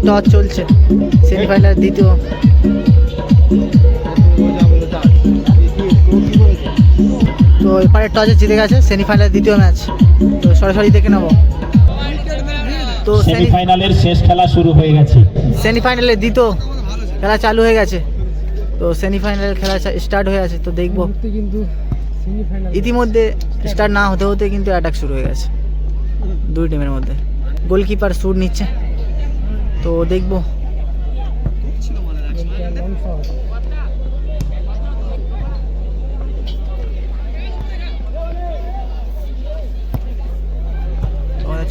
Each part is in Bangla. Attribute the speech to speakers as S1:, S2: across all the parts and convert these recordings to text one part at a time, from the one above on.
S1: টস চলছে সেমিফাইনালের দ্বিতীয়। তো এপারে টসে জিতে গেছে, সেমিফাইনালের দ্বিতীয় ম্যাচ। তো সরাসরি দেখে নেব। তো
S2: সেমিফাইনালের শেষ খেলা শুরু হয়ে গেছে।
S1: সেমিফাইনালের দ্বিতীয় খেলা চালু হয়ে গেছে। তো সেমিফাইনালের খেলা স্টার্ট হয়ে আছে। তো দেখবো ইতিমধ্যে স্টার্ট না হতে হতে কিন্তু অ্যাটাক শুরু হয়ে গেছে দুই টিমের মধ্যে। গোলকিপার শুট নিচ্ছে, তো দেখবো।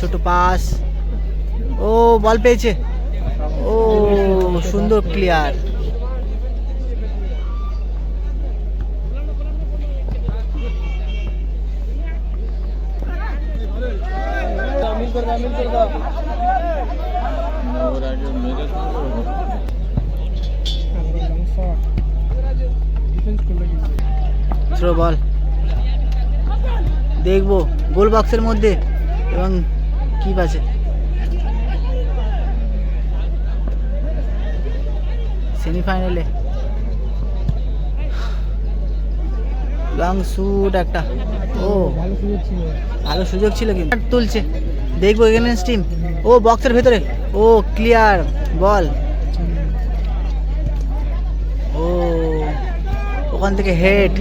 S1: ছোট পাস, ও বল পেয়েছে, ও সুন্দর ক্লিয়ার। থ্রো বল, দেখবো গোল বক্সের মধ্যে এবং কি আছে। সেমিফাইনালে লং শুট একটা, ও ভালো সুযোগ ছিল কিন্তু তুলছে। দেখবো এগেনস্ট টিম, ও বক্সের ভেতরে, ও ক্লিয়ার বল, ও ওখান থেকে হেড।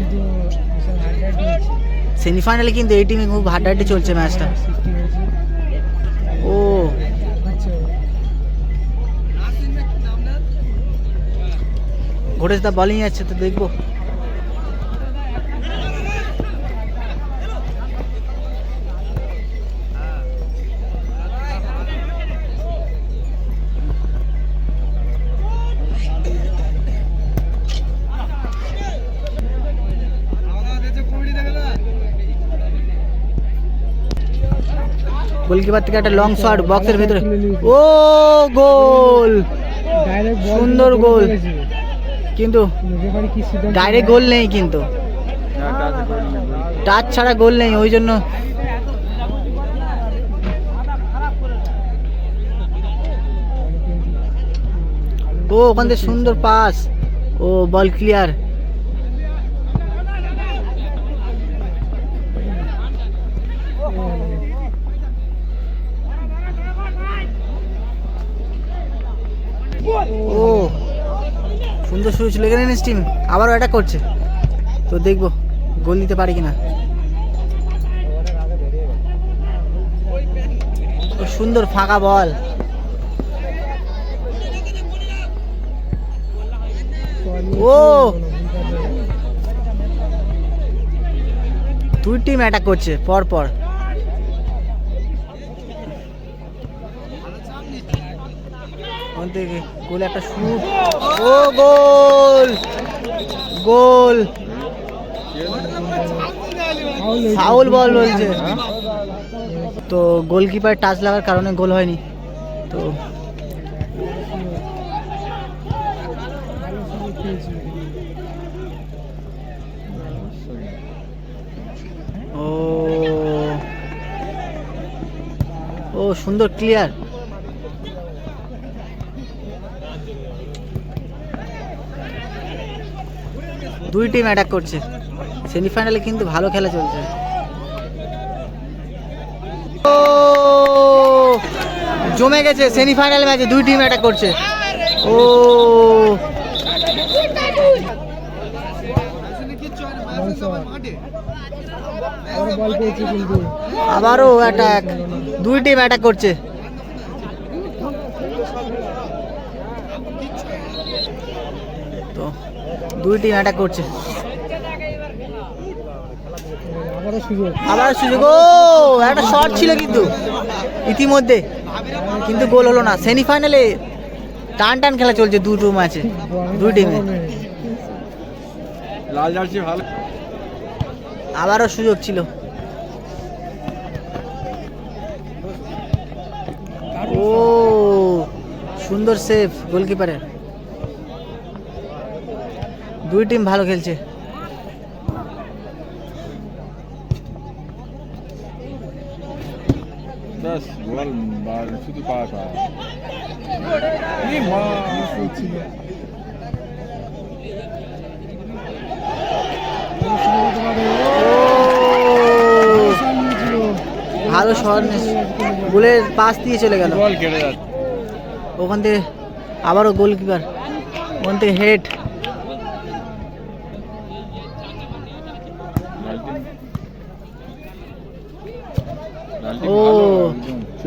S1: সেমিফাইনালে কিন্তু এই টিমে খুব হাড্ডাহাড্ডি চলছে ম্যাচটা। ও ঘোরেশ দা বলিং আছে, তো দেখবো। গোলকিপার থেকে একটা লং শট বক্সের ভিতরে, ও গোল, সুন্দর গোল। কিন্তু ডাইরেক্ট গোল নেই, কিন্তু টাচ ছাড়া গোল নেই, ওই জন্য ও ওখান থেকে সুন্দর পাস, ও বল ক্লিয়ার। ও সুন্দর শুরু ছিল এখানে টিম, আবারও অ্যাটাক করছে। তো দেখবো গোল দিতে পারি কিনা। সুন্দর ফাঁকা বল, ও দুই টিম অ্যাটাক করছে পর পর। গোল একটা শুট, ও গোল, গোল, ফাউল বল বলছে। তো গোলকিপার টাচ লাগার কারণে গোল হয়নি। তো ও ও সুন্দর ক্লিয়ার। দুই টিম অ্যাটাক করছে সেমিফাইনালে, কিন্তু ভালো খেলা চলছে। ও জমে গেছে সেমিফাইনাল ম্যাচে, দুই টিম অ্যাটাক করছে। ও আবারও অ্যাটাক, দুই টিম অ্যাটাক করছে। তো দুই টিম অ্যাটাক করছে, আবার সুযোগ, ও একটা শট ছিল কিন্তু ইতিমধ্যে, কিন্তু গোল হলো না। সেমিফাইনালে টান টান খেলা চলছে দুটো ম্যাচে, দুই টিমে। আবারও সুযোগ ছিল, ও সুন্দর সেভ গোলকিপারের। দুই টিম ভালো খেলছে।
S3: শুধু পাওয়া
S1: ভালো শট, গোলের পাস দিয়ে চলে গেল ওখান থেকে। আবারও গোলকিপার ওখান থেকে হেড। ও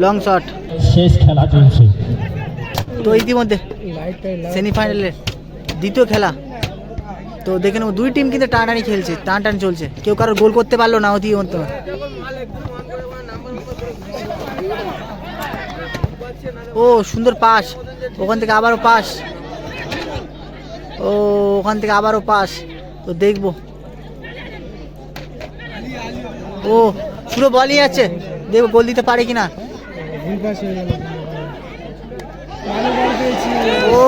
S1: লং শট।
S2: শেষ খেলা চলছে।
S1: তো ইতিমধ্যে সেমিফাইনালের দ্বিতীয় খেলা, তো দেখে নেব দুই টিম কিন্তু টানাটানি খেলছে, টান চলছে, কেউ কারোর গোল করতে পারলো না অতি মধ্যে। ও সুন্দর পাস, ওখান থেকে আবারও পাস, ও ওখান থেকে আবারও পাস। তো দেখবো, ও পুরো বলই আছে, দেখবো গোল দিতে পারে কিনা। ও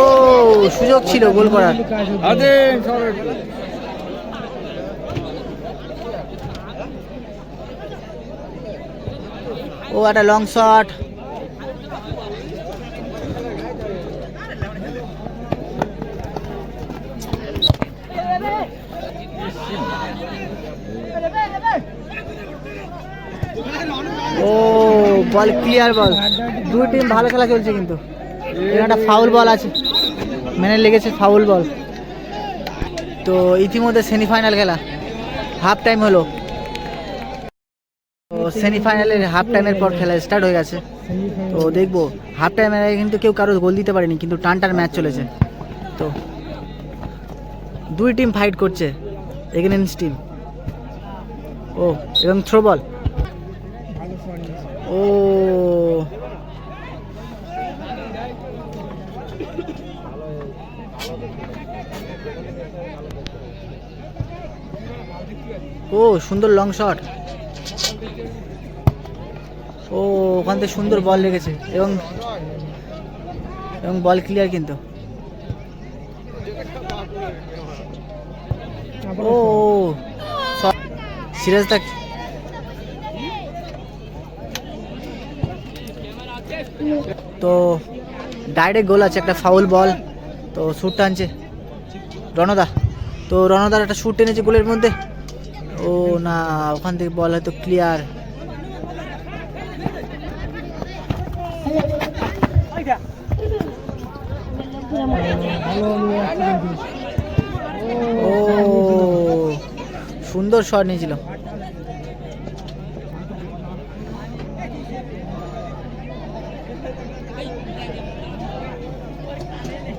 S1: সুযোগ ছিল গোল করার। ও একটা লং শট, ও বল ক্লিয়ার বল। দুই টিম ভালো খেলা চলছে, কিন্তু এখানে একটা ফাউল বল আছে, মেনে লেগেছে ফাউল বল। তো ইতিমধ্যে সেমিফাইনাল খেলা হাফ টাইম হলো, তো সেমিফাইনালের হাফ টাইমের পর খেলা স্টার্ট হয়ে গেছে। তো দেখবো হাফ টাইমের আগে কিন্তু কেউ কারো গোল দিতে পারেনি, কিন্তু টান ম্যাচ চলেছে। তো দুই টিম ফাইট করছে, এগেইনস্ট টিম। ও এবং থ্রো বল, ও ও সুন্দর লং শট, ও ওখান থেকে সুন্দর বল লেগেছে এবং বল ক্লিয়ার। কিন্তু ও সিরিয়াস থাক। তো ডাইরেক্ট গোল আছে, একটা ফাউল বল। তো শুট টানছে রণদা, তো রণদার একটা শুট টেনেছে গোলের মধ্যে। ও না, ওখান থেকে বল হয়তো ক্লিয়ার। ও সুন্দর শট নিয়েছিল।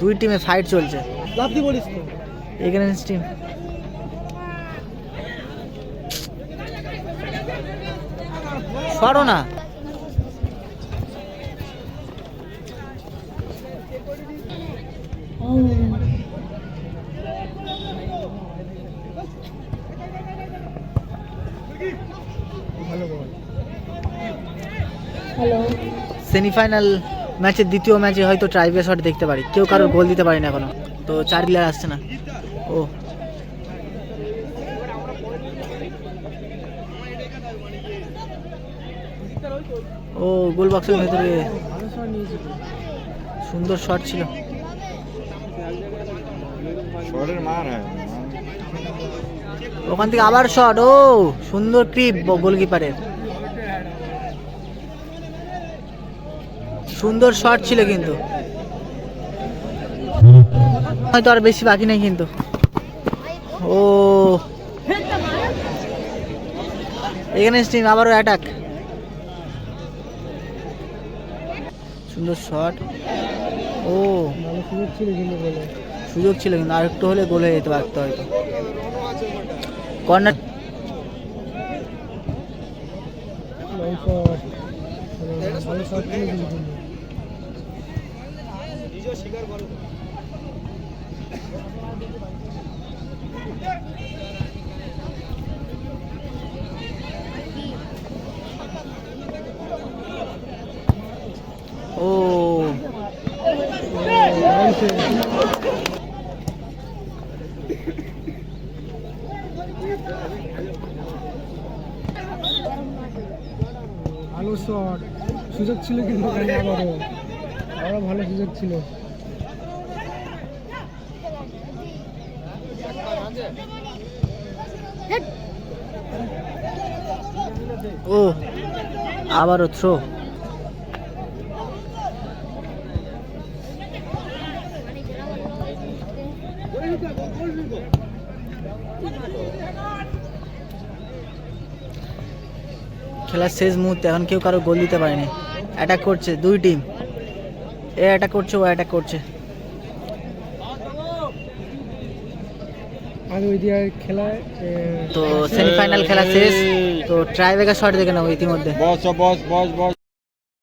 S1: দুই টিমে ফাইট চলছে, এগেইনস্ট টিম। সরো না, সেমিফাইনাল ম্যাচের দ্বিতীয় ম্যাচে হয়তো ট্রাইবে শট দেখতে পারি, কেউ কারোর গোল দিতে পারি না এখনো। তো 4 প্লেয়ার আসছে না। ও গোল বক্সের ভেতরে সুন্দর শট ছিল। ওখান থেকে আবার শট, ও সুন্দর ক্রিপ গোলকিপারের, সুন্দর শট ছিল। কিন্তু হয়তো আর বেশি বাকি নেই। কিন্তু ও এগেইনস্ট টিম, আবারও অ্যাটাক, সুন্দর শট। ও সুযোগ ছিল, কিন্তু আর একটু হলে গোল হয়ে যেতে পারতো হয়তো। কর্নার, ও
S3: ভালো শট, সুযোগ ছিল কিন্তু আরো ভালো সুযোগ ছিল।
S1: ও আবারও থ্রো। খেলার শেষ মুহূর্তে এখন কেউ কারো গোল দিতে পারেনি। অ্যাটাক করছে দুই টিম, এ অ্যাটাক করছে ও অ্যাটাক করছে।
S3: আর ওই দিয়ে খেলায়
S1: তো সেমিফাইনাল খেলা শেষ। তো ট্রাইব্রেকার শট দেখে নেবো ইতিমধ্যে।
S4: বস বস বস বস